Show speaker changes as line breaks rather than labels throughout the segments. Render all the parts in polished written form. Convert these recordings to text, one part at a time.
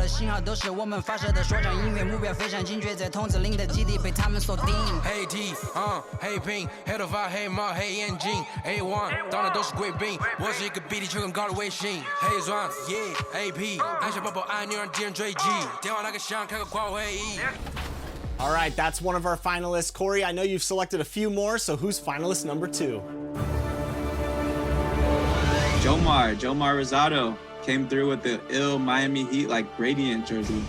的信号都是我们发射的说唱音乐，目标非常精确，在筒子林的基地被他们锁定。
黑 T，黑 Pink，黑头发，黑帽，黑眼镜 ，A1，当然都是贵宾。我是一个比地球更高的卫星。黑钻 ，Yeah，AP，按下宝宝按钮让敌人追击，电话那个响，开个跨会议。
All right, that's one of our finalists. Corey, I know you've selected a few more, so who's finalist number 2?
Jomar Rosado came through with the ill Miami Heat like gradient jersey.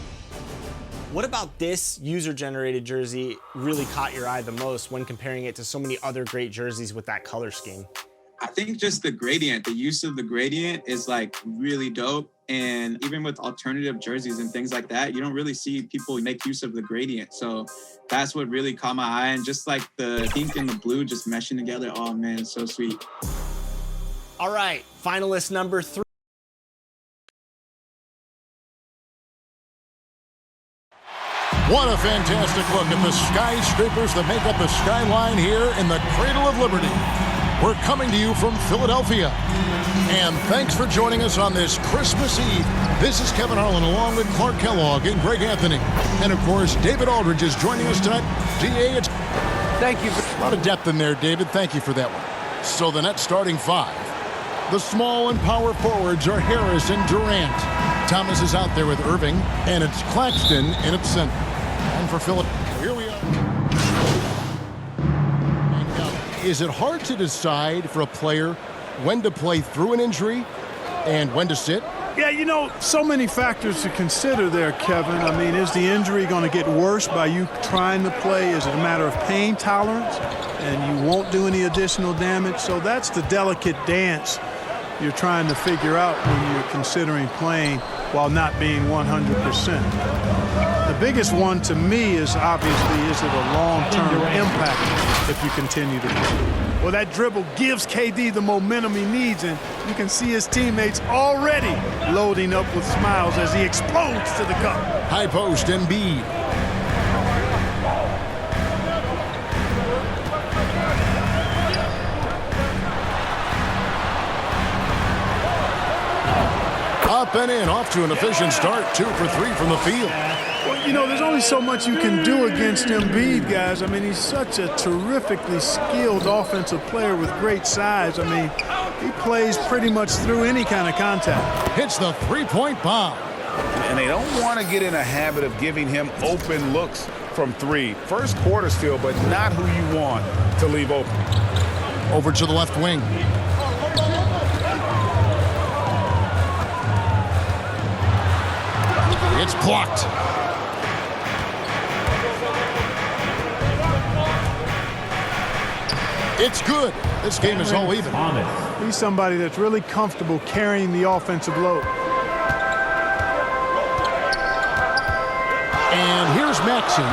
What about this user-generated jersey really caught your eye the most when comparing it to so many other great jerseys with that color scheme?
I think just the gradient, the use of the gradient is like really dope. And even with alternative jerseys and things like that, you don't really see people make use of the gradient. So that's what really caught my eye. And just like the pink and the blue just meshing together. Oh man, it's so sweet.
All right, finalist number 3.
What a fantastic look at the skyscrapers that make up the skyline here in the Cradle of Liberty. We're coming to you from Philadelphia. And thanks for joining us on this Christmas Eve. This is Kevin Harlan along with Clark Kellogg and Greg Anthony. And of course, David Aldridge is joining us tonight. DA, it's...
Thank you.
A lot of depth in there, David. Thank you for that one. So the net starting 5. The small and power forwards are Harris and Durant. Thomas is out there with Irving, and it's Claxton in at center. And for Philip, here we are. Is it hard to decide for a player when to play through an injury and when to sit?
Yeah, you know, so many factors to consider there, Kevin. I mean, is the injury going to get worse by you trying to play? Is it a matter of pain tolerance and you won't do any additional damage? So that's the delicate dance you're trying to figure out when you're considering playing while not being 100%. The biggest one to me is obviously, is it a long-term impact if you continue to play? Well, that dribble gives KD the momentum he needs, and you can see his teammates already loading up with smiles as he explodes to the cup.
High post, Embiid. Up and in, off to an efficient start, 2 for 3 from the field.
Well, you know, there's only so much you can do against Embiid, guys. I mean, he's such a terrifically skilled offensive player with great size. I mean, he plays pretty much through any kind of contact.
Hits the three-point bomb.
And they don't want to get in a habit of giving him open looks from 3. First quarter still, but not who you want to leave open.
Over to the left wing. It's blocked. It's good. This game is all even.
He's somebody that's really comfortable carrying the offensive load.
And here's Maxey.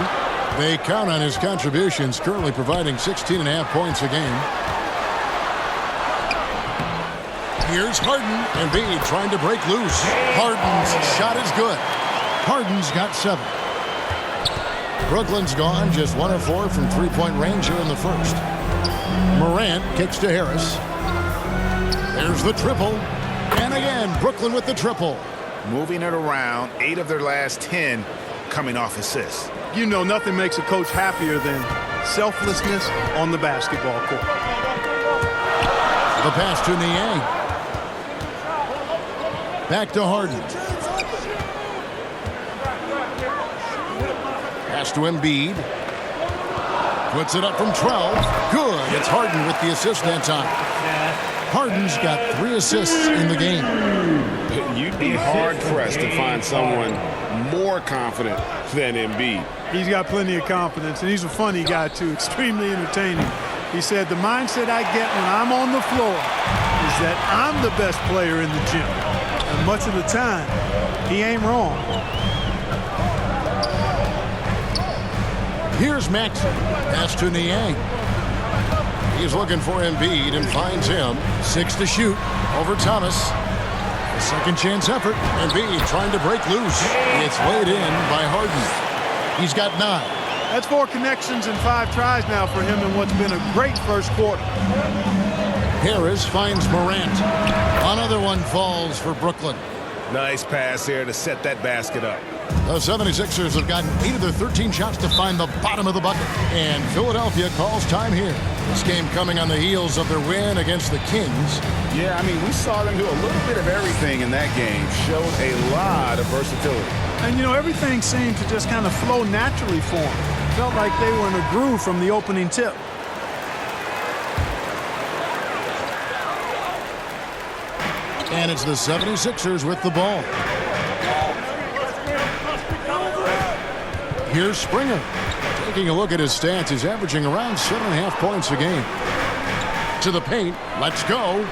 They count on his contributions, currently providing 16.5 points a game. Here's Harden. Embiid trying to break loose. Harden's shot is good. Harden's got 7. Brooklyn's gone, just 1 of 4 from three-point range here in the first. Morant kicks to Harris. There's the triple. And again, Brooklyn with the triple.
Moving it around, 8 of their last 10 coming off assists.
You know, nothing makes a coach happier than selflessness on the basketball court.
The pass to Niang. Back to Harden. Pass to Embiid. Puts it up from 12. Good. It's Harden with the assist that time. Harden's got 3 assists in the game.
You'd be hard-pressed to find someone more confident than Embiid.
He's got plenty of confidence, and he's a funny guy, too, extremely entertaining. He said, the mindset I get when I'm on the floor is that I'm the best player in the gym. And much of the time, he ain't wrong.
Here's Maxey. Pass to Niang. He's looking for Embiid and finds him. 6 to shoot over Thomas. A second chance effort. Embiid trying to break loose. It's laid in by Harden. He's got 9.
That's 4 connections and 5 tries now for him in what's been a great first quarter.
Harris finds Morant. Another one falls for Brooklyn.
Nice pass there to set that basket up.
The 76ers have gotten 8 of their 13 shots to find the bottom of the bucket. And Philadelphia calls time here. This game coming on the heels of their win against the Kings.
Yeah, I mean, we saw them do a little bit of everything in that game. Showed a lot of versatility.
And, you know, everything seemed to just kind of flow naturally for them. Felt like they were in a groove from the opening tip.
And it's the 76ers with the ball. Here's Springer. Taking a look at his stats, he's averaging around 7.5 points a game. To the paint. Let's go.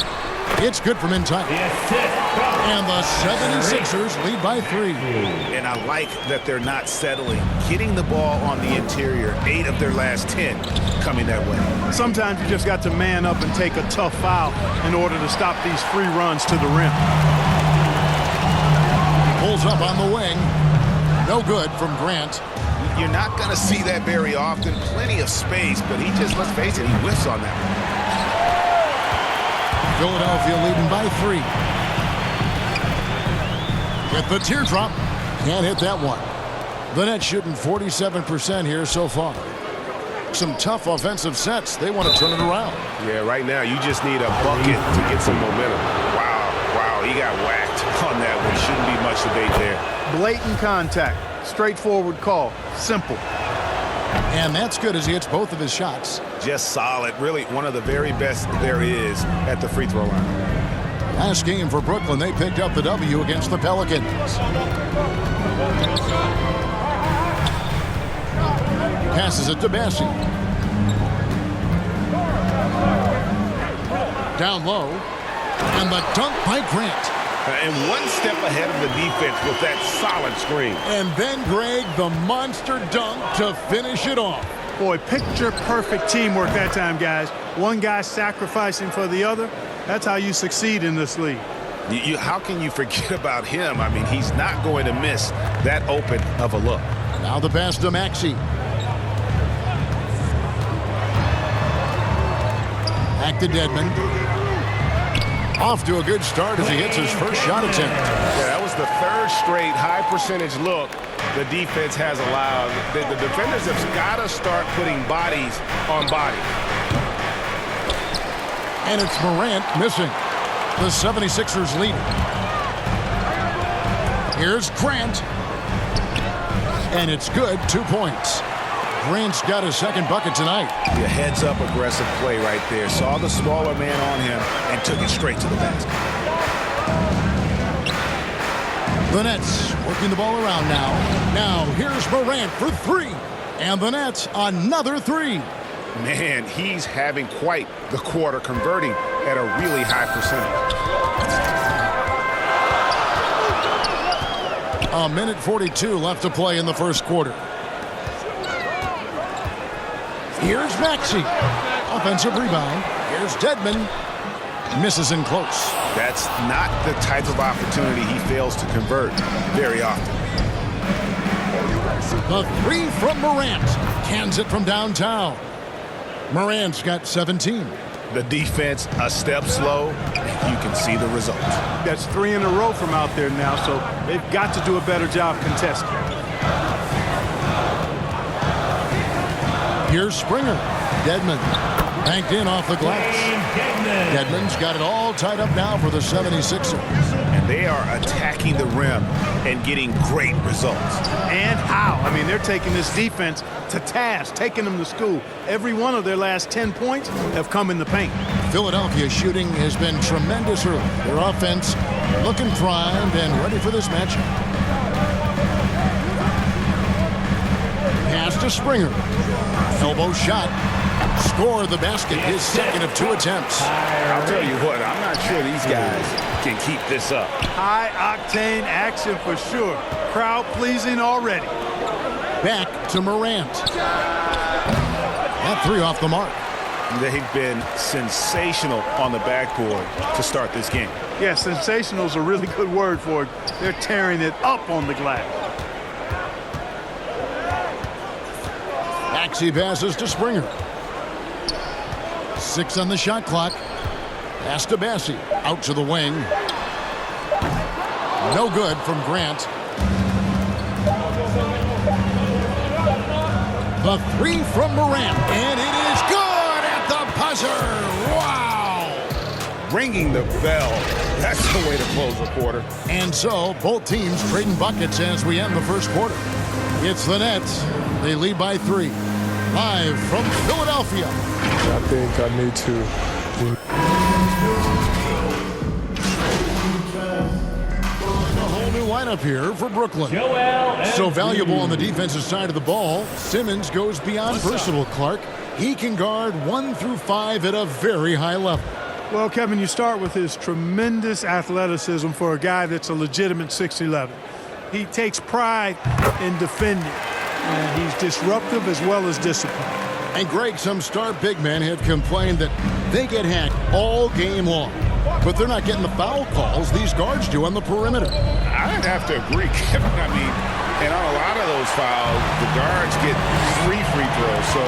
It's good from inside. And the 76ers lead by 3.
And I like that they're not settling. Getting the ball on the interior, 8 of their last 10 coming that way.
Sometimes you just got to man up and take a tough foul in order to stop these free runs to the rim.
Pulls up on the wing. No good from Grant.
You're not going to see that very often. Plenty of space, but he just, let's face it, he whiffs on that.
Philadelphia leading by 3. With the teardrop. Can't hit that one. The Nets shooting 47% here so far. Some tough offensive sets. They want to turn it around.
Yeah, right now you just need a bucket to get some momentum. Wow, he got whacked on that one. Shouldn't be much debate there.
Blatant contact. Straightforward call. Simple.
And that's good as he hits both of his shots.
Just solid. Really one of the very best there is at the free throw line.
Last game for Brooklyn, they picked up the W against the Pelicans. Passes it to Bassi. Down low. And the dunk by Grant.
And one step ahead of the defense with that solid screen.
And then Greg, the monster dunk to finish it off.
Boy, picture-perfect teamwork that time, guys. One guy sacrificing for the other. That's how you succeed in this league.
How can you forget about him? I mean, he's not going to miss that open of a look.
Now the pass to Maxey. Back to Dedmon. Off to a good start as he hits his first shot attempt.
Yeah, that was the third straight high percentage look the defense has allowed. The defenders have got to start putting bodies on bodies.
And it's Morant missing. The 76ers lead. Here's Grant. And it's good, 2 points. Grant's got his second bucket tonight.
The heads-up aggressive play right there. Saw the smaller man on him and took it straight to the basket.
The Nets working the ball around now. Now here's Morant for 3. And the Nets another 3.
Man, he's having quite the quarter, converting at a really high percentage.
A minute 42 left to play in the first quarter. Here's Maxey. Offensive rebound. Here's Dedmon. Misses in close.
That's not the type of opportunity he fails to convert very often.
The 3 from Morant. Cans it from downtown. Morant's got 17.
The defense a step slow. You can see the result.
That's 3 in a row from out there now, so they've got to do a better job contesting.
Here's Springer. Dedmon banked in off the glass. Dedmon's got it all tied up now for the 76ers.
And they are attacking the rim and getting great results.
And how? I mean, they're taking this defense to task, taking them to school. Every one of their last 10 points have come in the paint.
Philadelphia's shooting has been tremendous early. Their offense looking primed and ready for this matchup. Pass to Springer. Elbow shot. Score the basket, his second of 2 attempts.
I'll tell you what, I'm not sure these guys can keep this up.
High-octane action for sure. Crowd-pleasing already.
Back to Morant. That 3 off the mark.
They've been sensational on the backboard to start this game.
Yeah, sensational is a really good word for it. They're tearing it up on the glass.
Maxey passes to Springer. 6 on the shot clock. Pass to Bassi. Out to the wing. No good from Grant. The three from Morant, and it is good at the buzzer. Wow!
Ringing the bell. That's the way to close a quarter.
And so, both teams trading buckets as we end the first quarter. It's the Nets. They lead by 3. Live from Philadelphia.
I think I need to.
A whole new lineup here for Brooklyn. So valuable on the defensive side of the ball, Simmons goes beyond versatile, Clark. He can guard 1 through 5 at a very high level.
Well, Kevin, you start with his tremendous athleticism for a guy that's a legitimate 6'11". He takes pride in defending, and he's disruptive as well as disciplined.
And Greg, some star big men have complained that they get hacked all game long. But they're not getting the foul calls these guards do on the perimeter.
I'd have to agree, Kevin. I mean, and on a lot of those fouls, the guards get free throws. So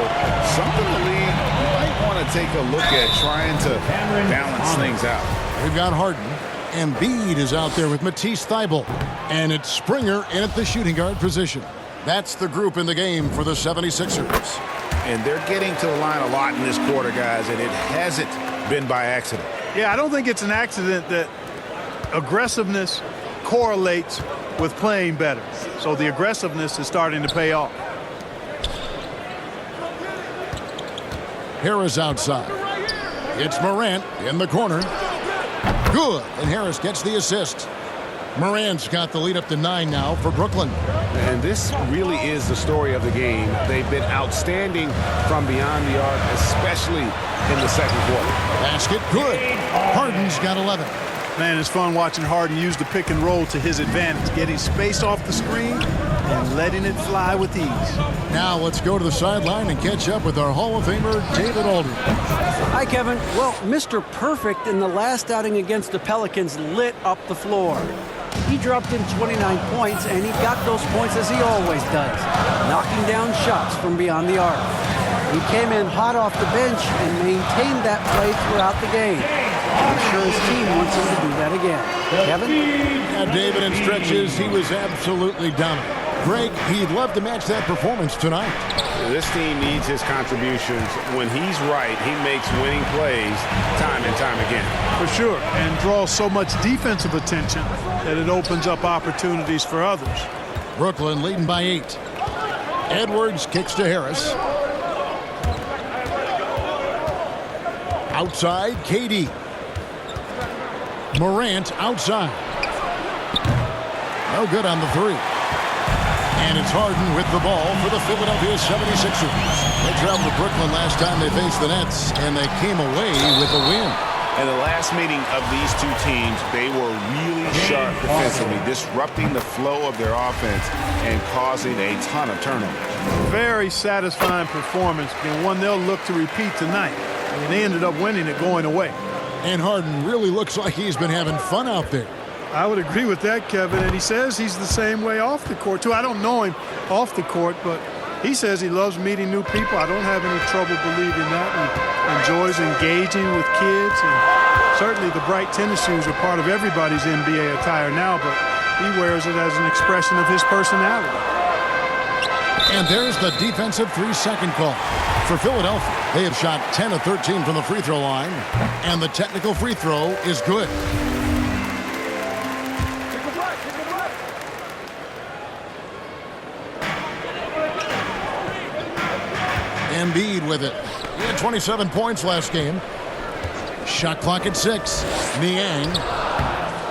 something the league might want to take a look at, trying to balance things out.
We've got Harden. Embiid is out there with Matisse Thybulle. And it's Springer in at the shooting guard position. That's the group in the game for the 76ers.
And they're getting to the line a lot in this quarter, guys, and it hasn't been by accident.
Yeah, I don't think it's an accident that aggressiveness correlates with playing better. So the aggressiveness is starting to pay off.
Harris outside. It's Morant in the corner. Good, and Harris gets the assist. Morant's got the lead up to 9 now for Brooklyn.
And this really is the story of the game. They've been outstanding from beyond the arc, especially in the second quarter.
Basket, good. Harden's got 11.
Man, it's fun watching Harden use the pick and roll to his advantage, getting space off the screen and letting it fly with ease.
Now let's go to the sideline and catch up with our Hall of Famer, David Aldridge.
Hi, Kevin. Well, Mr. Perfect in the last outing against the Pelicans lit up the floor. He dropped in 29 points, and he got those points as he always does, knocking down shots from beyond the arc. He came in hot off the bench and maintained that play throughout the game. I'm sure his team wants him to do that again. Kevin?
Yeah, David, in stretches, he was absolutely dominant. Greg, he'd love to match that performance tonight.
This team needs his contributions. When he's right, he makes winning plays time and time again.
For sure, and draws so much defensive attention that it opens up opportunities for others.
Brooklyn leading by 8. Edwards kicks to Harris. Outside, KD. Morant outside. No good on the 3. And it's Harden with the ball for the Philadelphia 76ers. They traveled to Brooklyn last time they faced the Nets, and they came away with a win.
In the last meeting of these two teams, they were really sharp defensively, disrupting the flow of their offense and causing a ton of turnovers.
Very satisfying performance, and one they'll look to repeat tonight. I mean, they ended up winning it going away.
And Harden really looks like he's been having fun out there.
I would agree with that, Kevin, and he says he's the same way off the court, too. I don't know him off the court, but he says he loves meeting new people. I don't have any trouble believing that. He enjoys engaging with kids, and certainly the bright tennis shoes are part of everybody's NBA attire now, but he wears it as an expression of his personality.
And there's the defensive 3-second call. For Philadelphia, they have shot 10 of 13 from the free throw line, and the technical free throw is good. Embiid with it. He had 27 points last game. Shot clock at 6. Niang.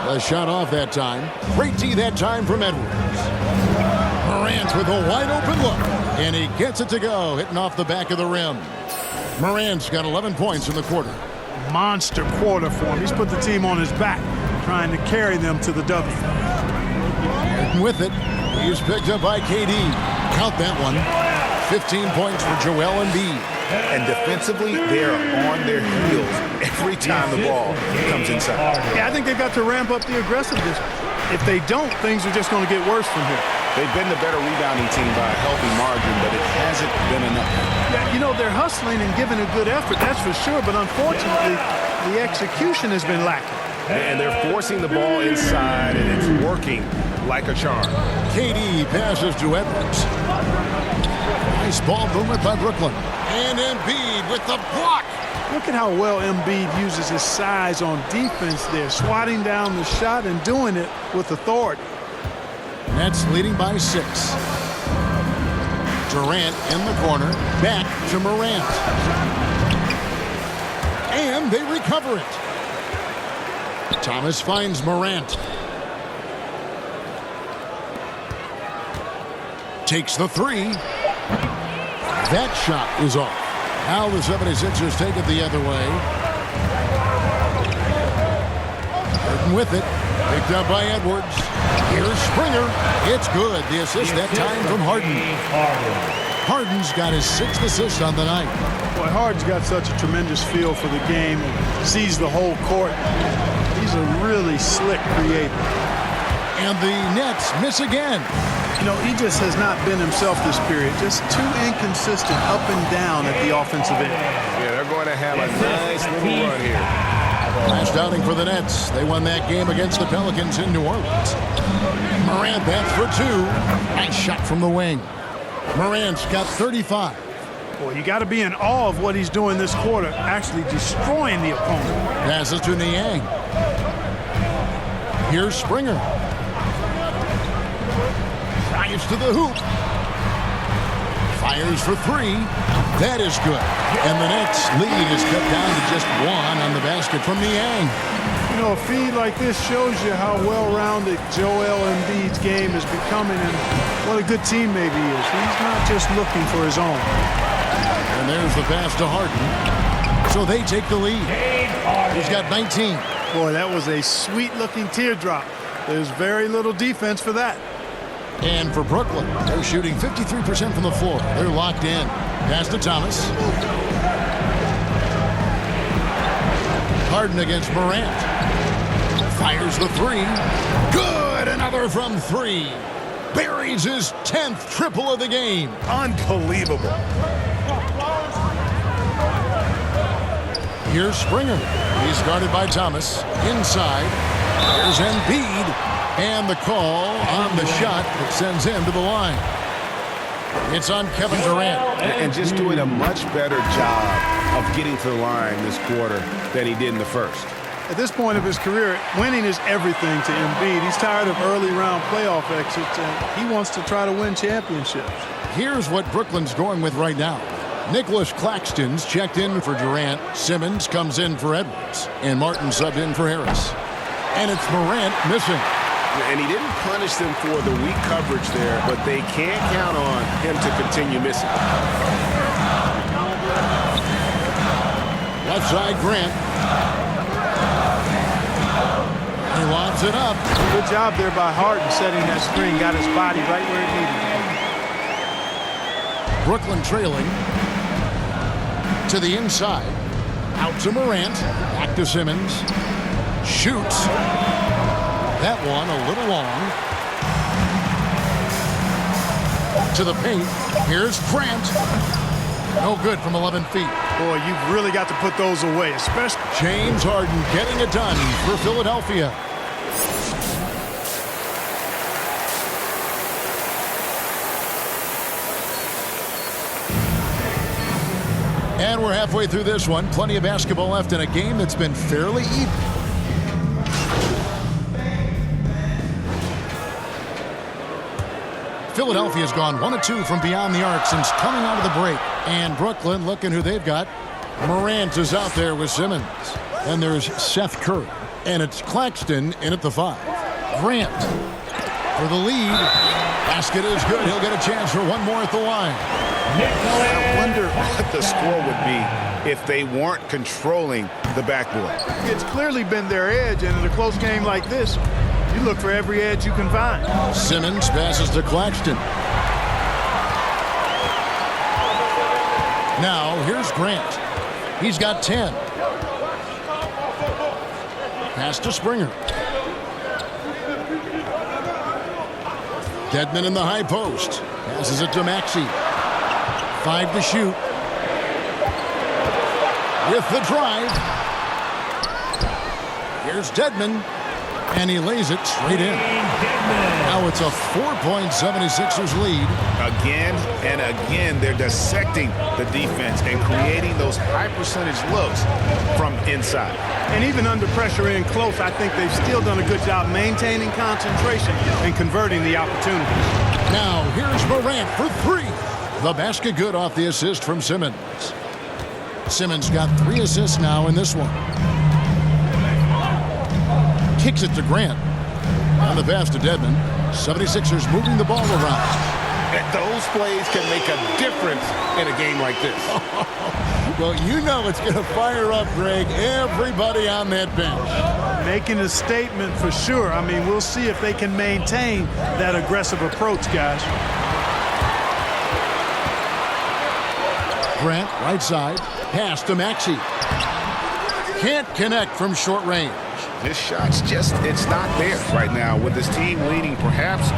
The shot off that time. Great D that time from Edwards. Morant with a wide open look. And he gets it to go, hitting off the back of the rim. Morant's got 11 points in the quarter.
Monster quarter for him. He's put the team on his back, trying to carry them to the W.
And with it, he's picked up by KD. Count that one. 15 points for Joel Embiid.
And defensively, they're on their heels every time the ball comes inside.
Yeah, I think they've got to ramp up the aggressiveness. If they don't, things are just going to get worse from here.
They've been the better rebounding team by a healthy margin, but it hasn't been enough.
Yeah, you know, they're hustling and giving a good effort, that's for sure, but unfortunately, the execution has been lacking.
And they're forcing the ball inside, and it's working like a charm.
KD passes to Edwards. Nice ball movement by Brooklyn. And Embiid with the block.
Look at how well Embiid uses his size on defense there, swatting down the shot and doing it with authority.
Nets leading by 6. Durant in the corner, back to Morant. And they recover it. Thomas finds Morant. Takes the 3. That shot is off. Now the 76ers take it the other way. Harden with it. Picked up by Edwards. Here's Springer. It's good. The assist that time from Harden. Harden's got his 6th assist on the night.
Boy, Harden's got such a tremendous feel for the game and sees the whole court. He's a really slick creator.
And the Nets miss again.
You know, he just has not been himself this period. Just too inconsistent up and down at the offensive end.
Yeah, they're going to have a nice little run here.
Last outing for the Nets. They won that game against the Pelicans in New Orleans. Morant bats for 2. Nice shot from the wing. Morant's got 35.
Boy, you got to be in awe of what he's doing this quarter, actually destroying the opponent.
Passes to Niang. Here's Springer. Drives to the hoop. Fires for 3. That is good. And the Nets lead is cut down to just 1 on the basket from Niang.
You know, a feed like this shows you how well-rounded Joel Embiid's game is becoming and what a good teammate he is. He's not just looking for his own.
And there's the pass to Harden. So they take the lead. He's got 19.
Boy, that was a sweet-looking teardrop. There's very little defense for that.
And for Brooklyn, they're shooting 53% from the floor. They're locked in. Pass to Thomas. Harden against Morant. Fires the 3. Good! Another from 3. Buries his 10th triple of the game.
Unbelievable.
Here's Springer. He's guarded by Thomas. Inside. There's Embiid. And the call on the shot that sends him to the line. It's on Kevin Durant.
And just doing a much better job of getting to the line this quarter than he did in the first.
At this point of his career, winning is everything to Embiid. He's tired of early round playoff exits, and he wants to try to win championships.
Here's what Brooklyn's going with right now. Nicholas Claxton's checked in for Durant. Simmons comes in for Edwards. And Martin subbed in for Harris. And it's Morant missing.
And he didn't punish them for the weak coverage there, but they can't count on him to continue missing.
Left side, Grant. He lobs it up.
Good job there by Harden setting that screen. Got his body right where it needed.
Brooklyn trailing. To the inside. Out to Morant. Back to Simmons. Shoots. That one a little long. To the paint. Here's Grant. No good from 11 feet.
Boy, you've really got to put those away, especially
James Harden getting it done for Philadelphia. And we're halfway through this one. Plenty of basketball left in a game that's been fairly even. Philadelphia's gone 1 of 2 from beyond the arc since coming out of the break. And Brooklyn, looking who they've got. Morant is out there with Simmons. And there's Seth Curry. And it's Claxton in at the 5. Grant for the lead. Basket is good. He'll get a chance for one more at the line.
I wonder what the score would be if they weren't controlling the backboard.
It's clearly been their edge, and in a close game like this, you look for every edge you can find.
Simmons passes to Claxton. Now, here's Grant. He's got 10. Pass to Springer. Dedmon in the high post. Passes it to Maxey. 5 to shoot. With the drive. Here's Dedmon, and he lays it straight in. Now it's a 4-point 76ers lead.
Again and again, they're dissecting the defense and creating those high-percentage looks from inside.
And even under pressure in close, I think they've still done a good job maintaining concentration and converting the opportunities.
Now here's Morant for three. The basket good off the assist from Simmons. Simmons got 3 assists now in this one. Kicks it to Grant. On the pass to Dedmon. 76ers moving the ball around.
And those plays can make a difference in a game like this.
Well, you know it's going to fire up, Greg, everybody on that bench.
Making a statement for sure. I mean, we'll see if they can maintain that aggressive approach, guys.
Grant, right side. Pass to Maxey. Can't connect from short range.
This shot's just, it's not there right now. With this team leading, perhaps,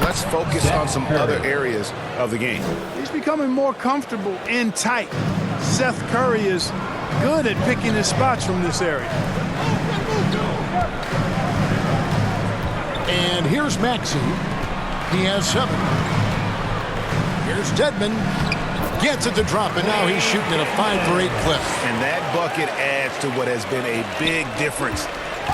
let's focus on some other areas of the game.
He's becoming more comfortable in tight. Seth Curry is good at picking his spots from this area.
And here's Maxey. He has 7. Here's Dedmon. Gets it to drop, and now he's shooting at a 5-for-8 clip.
And that bucket adds to what has been a big difference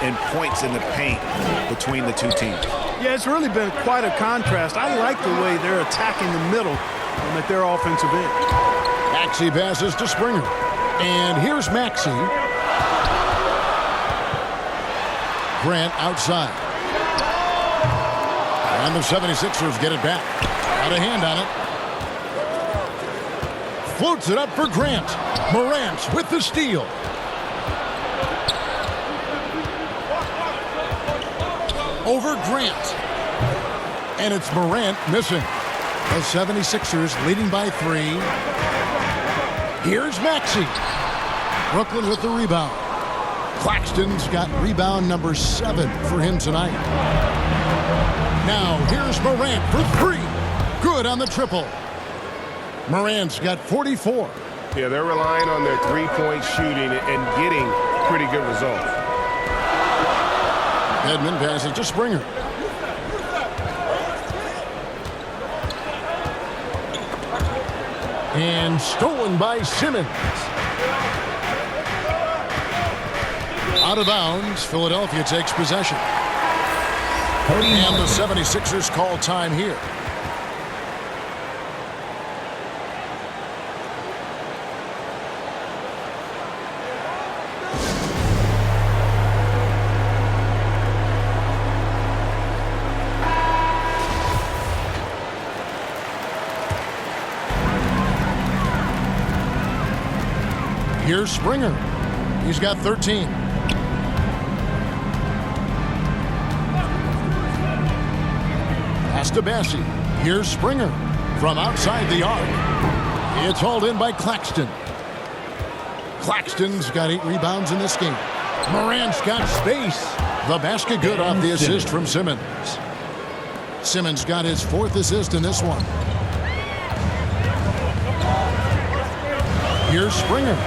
in points in the paint between the two teams.
Yeah, it's really been quite a contrast. I like the way they're attacking the middle at their offensive end.
Maxey passes to Springer. And here's Maxey. Grant outside. And the 76ers get it back. Got a hand on it. Floats it up for Grant. Morant with the steal. Over Grant. And it's Morant missing. The 76ers leading by 3. Here's Maxey. Brooklyn with the rebound. Claxton's got rebound number 7 for him tonight. Now here's Morant for 3. Good on the triple. Morant's got 44.
Yeah, they're relying on their three-point shooting and getting pretty good results.
Dedmon passes to Springer. And stolen by Simmons. Out of bounds, Philadelphia takes possession. And the 76ers call time here. Here's Springer. He's got 13. Pass to Bassey. Here's Springer from outside the arc. It's hauled in by Claxton. Claxton's got 8 rebounds in this game. Morant's got space. The basket good off the assist from Simmons. Simmons got his 4th assist in this one. Here's Springer.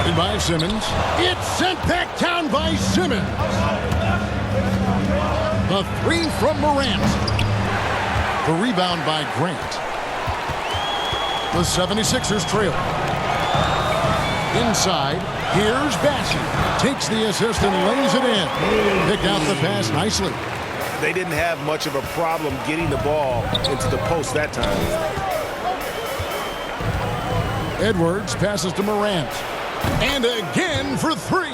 Guarded by Simmons. It's sent back down by Simmons. The 3 from Morant. The rebound by Grant. The 76ers trail. Inside, here's Bassey. Takes the assist and lays it in. Picked out the pass nicely.
They didn't have much of a problem getting the ball into the post that time.
Edwards passes to Morant. And again for 3.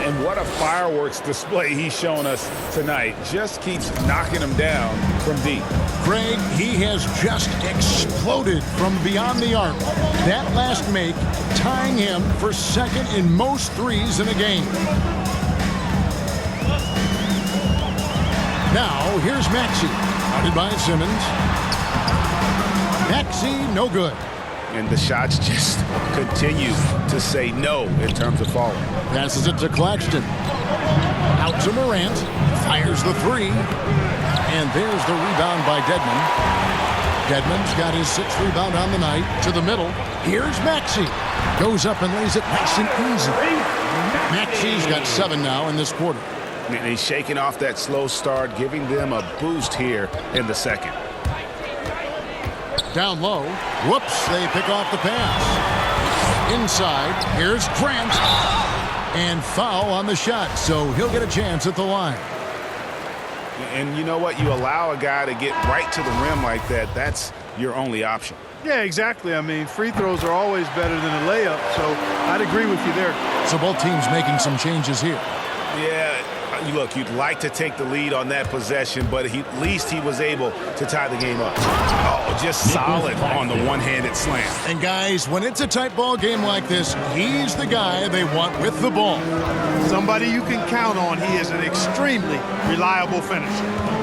And what a fireworks display he's shown us tonight. Just keeps knocking them down from deep.
Greg, he has just exploded from beyond the arc. That last make tying him for 2nd in most threes in a game. Now, here's Maxey. Guarded by Simmons. Maxey, no good.
And the shots just continue to say no in terms of falling.
Passes it to Claxton. Out to Morant. Fires the 3. And there's the rebound by Dedmon. Dedmon's got his 6th rebound on the night. To the middle. Here's Maxey. Goes up and lays it nice and easy. Maxey's got 7 now in this quarter.
And he's shaking off that slow start, giving them a boost here in the second.
Down low. Whoops, they pick off the pass. Inside, here's Grant. And foul on the shot, so he'll get a chance at the line.
And you know what? You allow a guy to get right to the rim like that, that's your only option.
Yeah, exactly. I mean, free throws are always better than a layup, so I'd agree with you there.
So both teams making some changes here.
Yeah, look, you'd like to take the lead on that possession, but at least he was able to tie the game up. Oh, just solid on the one-handed slam.
And guys, when it's a tight ball game like this, he's the guy they want with the ball.
Somebody you can count on. He is an extremely reliable finisher.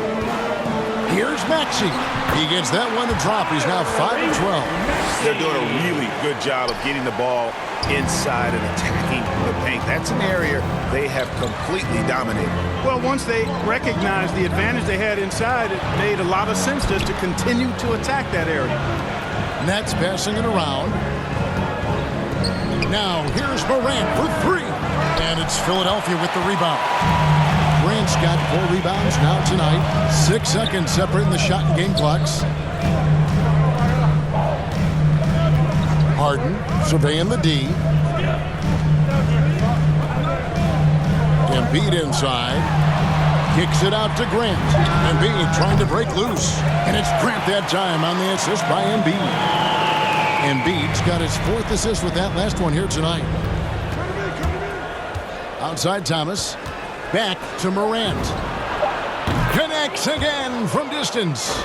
Here's Maxey. He gets that one to drop. He's now 5-12.
They're doing a really good job of getting the ball inside and attacking the paint. That's an area they have completely dominated.
Well, once they recognized the advantage they had inside, it made a lot of sense just to continue to attack that area.
Nets passing it around. Now, here's Morant for three. And it's Philadelphia with the rebound. Grant's got 4 rebounds now tonight. 6 seconds separating the shot and game clocks. Harden surveying the D. Embiid inside. Kicks it out to Grant. Embiid trying to break loose. And it's Grant that time on the assist by Embiid. Embiid's got his 4th assist with that last one here tonight. Outside Thomas. Back to Morant. Connects again from distance.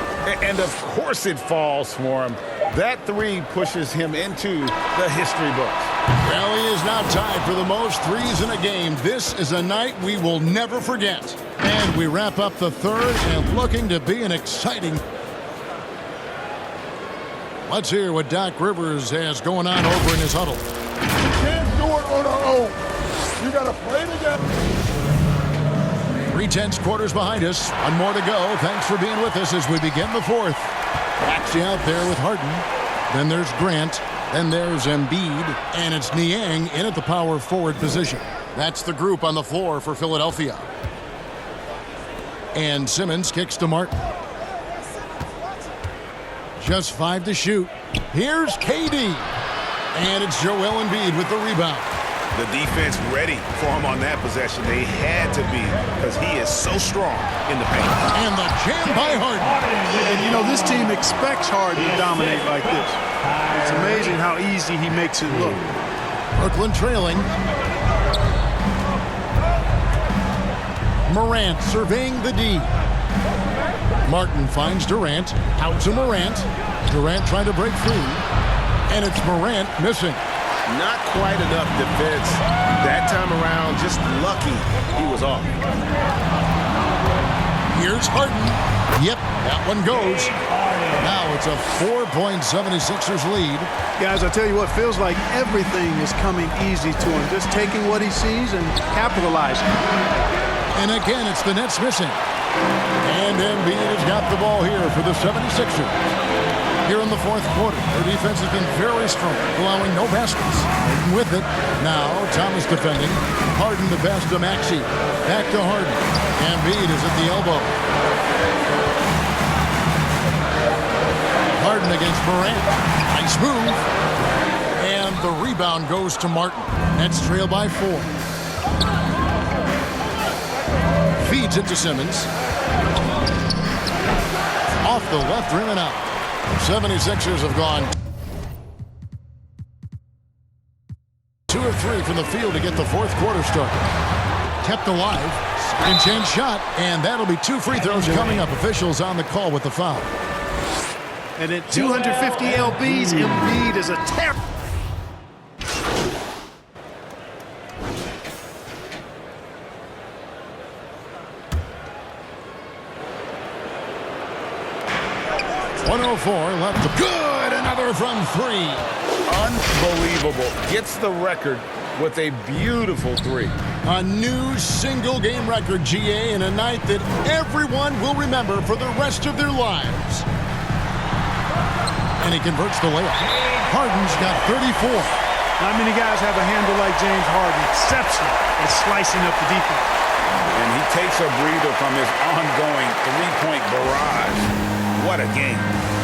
And of course it falls for him. That three pushes him into the history books.
Well, he is now tied for the most threes in a game. This is a night we will never forget. And we wrap up the third and looking to be an exciting. Let's hear what Doc Rivers has going on over in his huddle.
You can't do it on our own. You got to play together.
3/10 quarters behind us. One more to go. Thanks for being with us as we begin the fourth. Maxey out there with Harden. Then there's Grant. Then there's Embiid. And it's Niang in at the power forward position. That's the group on the floor for Philadelphia. And Simmons kicks to Martin. Just 5 to shoot. Here's KD. And it's Joel Embiid with the rebound.
The defense ready for him on that possession. They had to be because he is so strong in the paint.
And the jam by Harden.
And, you know, this team expects Harden to dominate like this. It's amazing how easy he makes it look.
Brooklyn trailing. Morant surveying the D. Martin finds Durant. Out to Morant. Durant trying to break free. And it's Morant missing.
Not quite enough defense that time around. Just lucky he was off.
Here's Harden. Yep, that one goes. Now it's a 4-point 76ers lead.
Guys, I tell you what, feels like everything is coming easy to him. Just taking what he sees and capitalizing.
And again, it's the Nets missing. And Embiid has got the ball here for the 76ers. Here in the fourth quarter, their defense has been very strong, allowing no baskets. With it, now Thomas defending. Harden the pass to Maxey. Back to Harden. Embiid is at the elbow. Harden against Morant. Nice move. And the rebound goes to Martin. Nets trail by 4. Feeds it to Simmons. Off the left rim and out. 76ers have gone 2 of 3 from the field to get the fourth quarter started. Kept alive. Second chance shot. And that'll be 2 free throws coming up. Officials on the call with the foul.
And at 250 LBs, Embiid is a terror.
.104 left. Good. Another from 3.
Unbelievable. Gets the record with a beautiful 3.
A new single-game record, GA, in a night that everyone will remember for the rest of their lives. And he converts the layup. Harden's got 34.
Not many guys have a handle like James Harden. Exceptional at slicing up the defense.
And he takes a breather from his ongoing three-point barrage. What a game.